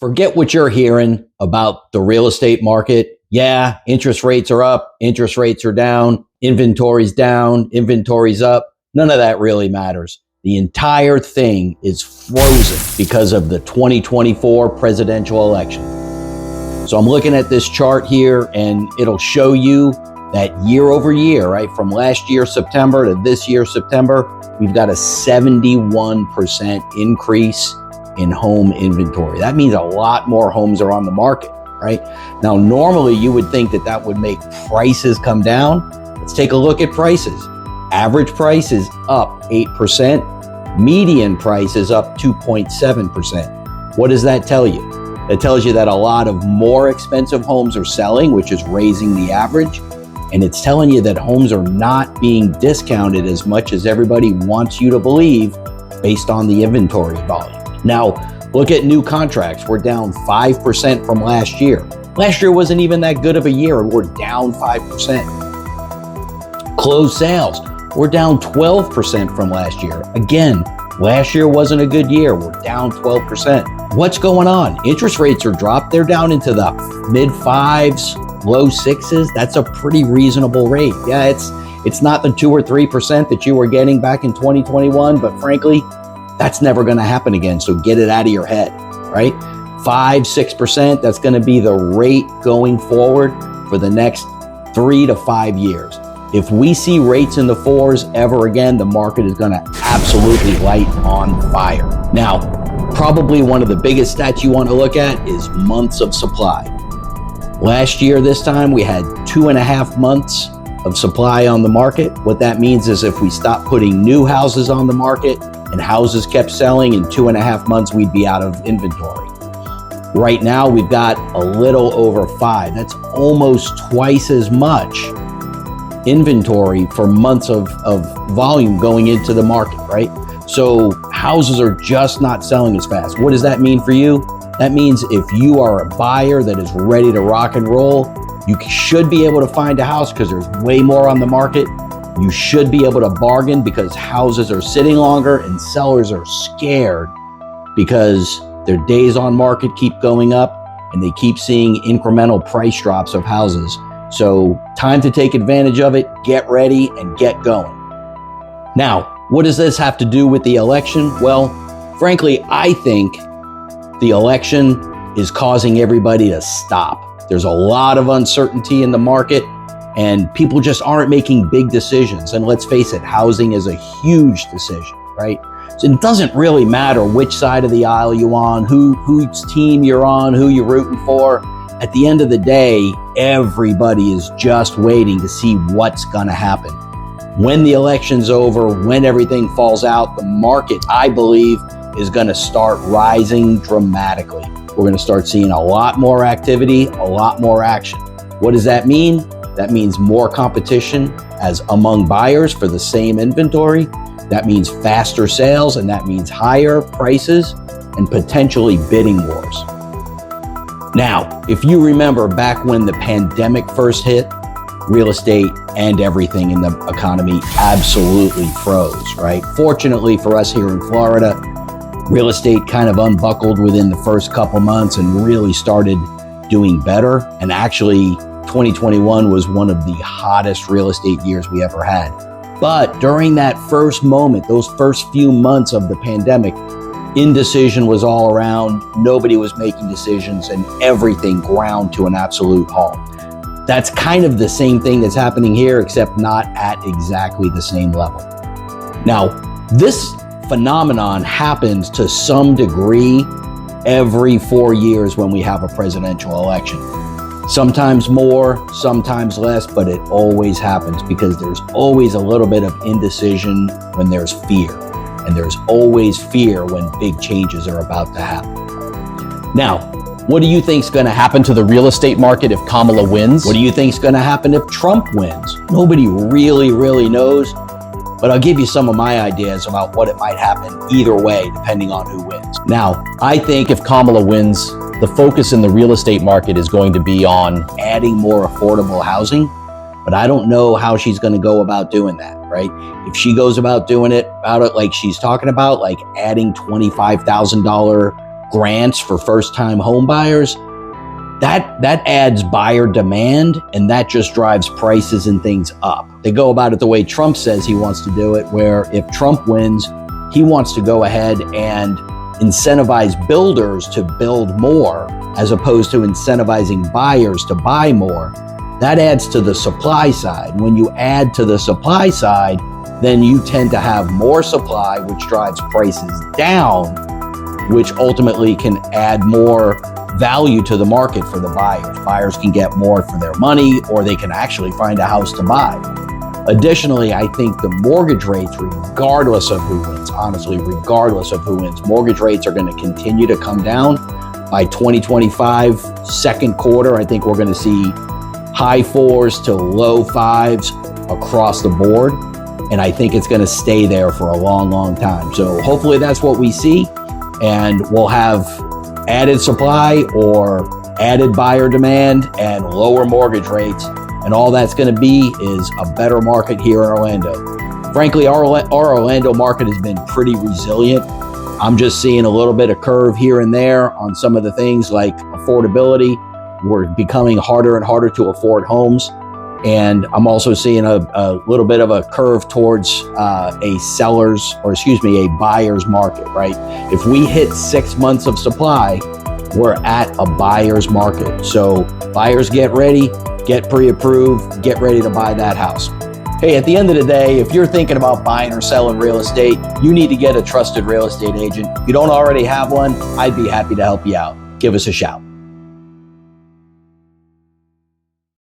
Forget what you're hearing about the real estate market. Yeah, interest rates are up, interest rates are down, inventory's up. None of that really matters. The entire thing is frozen because of the 2024 presidential election. So I'm looking at this chart here and it'll show you that year over year, right? From last year, September to this year, September, we've got a 71% increase in home inventory. That means a lot more homes are on the market, right? Now, normally you would think that that would make prices come down. Let's take a look at prices. Average price is up 8%. Median price is up 2.7%. What does that tell you? That tells you that a lot of more expensive homes are selling, which is raising the average. And it's telling you that homes are not being discounted as much as everybody wants you to believe based on the inventory volume. Now, look at new contracts. We're down 5% from last year. Last year wasn't even that good of a year. We're down 5%. Closed sales, we're down 12% from last year. Again, last year wasn't a good year. We're down 12%. What's going on? Interest rates are dropped. They're down into the mid fives, low sixes. That's a pretty reasonable rate. Yeah, it's not the 2 or 3% that you were getting back in 2021, but frankly, that's never going to happen again. So get it out of your head, right? 5-6%, that's going to be the rate going forward for the next 3 to 5 years. If we see rates in the 4s ever again, the market is going to absolutely light on fire. Now, probably one of the biggest stats you want to look at is months of supply. Last year, this time, we had 2.5 months of supply on the market. What that means is if we stop putting new houses on the market and houses kept selling, in 2.5 months, we'd be out of inventory. Right now, we've got a little over 5. That's almost twice as much inventory for months of volume going into the market, right? So houses are just not selling as fast. What does that mean for you? That means if you are a buyer that is ready to rock and roll, you should be able to find a house because there's way more on the market. You should be able to bargain because houses are sitting longer and sellers are scared because their days on market keep going up and they keep seeing incremental price drops of houses. So time to take advantage of it, get ready and get going. Now, what does this have to do with the election? Well, frankly, I think the election is causing everybody to stop. There's a lot of uncertainty in the market and people just aren't making big decisions. And let's face it, housing is a huge decision, right? So it doesn't really matter which side of the aisle you're on, whose team you're on, who you're rooting for. At the end of the day, everybody is just waiting to see what's gonna happen. When the election's over, when everything falls out, the market, I believe, is gonna start rising dramatically. We're gonna start seeing a lot more activity, a lot more action. What does that mean? That means more competition as among buyers for the same inventory. That means faster sales, and that means higher prices and potentially bidding wars. Now, if you remember back when the pandemic first hit, real estate and everything in the economy absolutely froze, right? Fortunately for us here in Florida, real estate kind of unbuckled within the first couple months and really started doing better. And actually, 2021 was one of the hottest real estate years we ever had. But during that first moment, those first few months of the pandemic, indecision was all around. Nobody was making decisions and everything ground to an absolute halt. That's kind of the same thing that's happening here, except not at exactly the same level. Now, this phenomenon happens to some degree every 4 years when we have a presidential election. Sometimes more, sometimes less, but it always happens because there's always a little bit of indecision when there's fear. And there's always fear when big changes are about to happen. Now, what do you think is going to happen to the real estate market if Kamala wins? What do you think is going to happen if Trump wins? Nobody really knows, but I'll give you some of my ideas about what it might happen either way, depending on who wins. Now, I think if Kamala wins, the focus in the real estate market is going to be on adding more affordable housing, but I don't know how she's going to go about doing that, right? If she goes about doing it like she's talking about, like adding $25,000 grants for first-time home buyers, that adds buyer demand, and that just drives prices and things up. They go about it the way Trump says he wants to do it, where if Trump wins, he wants to go ahead and incentivize builders to build more as opposed to incentivizing buyers to buy more. That adds to the supply side. When you add to the supply side, then you tend to have more supply, which drives prices down, which ultimately can add more value to the market for the buyers. Buyers can get more for their money, or they can actually find a house to buy. Additionally, I think the mortgage rates, regardless of who wins, honestly, regardless of who wins, mortgage rates are going to continue to come down. By 2025, second quarter, I think we're going to see high 4s to low 5s across the board. And I think it's going to stay there for a long, long time. So hopefully that's what we see. And we'll have added supply or added buyer demand and lower mortgage rates. And all that's going to be is a better market here in Orlando. Frankly, our Orlando market has been pretty resilient. I'm just seeing a little bit of curve here and there on some of the things like affordability. We're becoming harder and harder to afford homes. And I'm also seeing a little bit of a curve towards a buyer's market, right? If we hit 6 months of supply, we're at a buyer's market. So buyers, get ready, get pre-approved, get ready to buy that house. Hey, at the end of the day, if you're thinking about buying or selling real estate, you need to get a trusted real estate agent. If you don't already have one, I'd be happy to help you out. Give us a shout.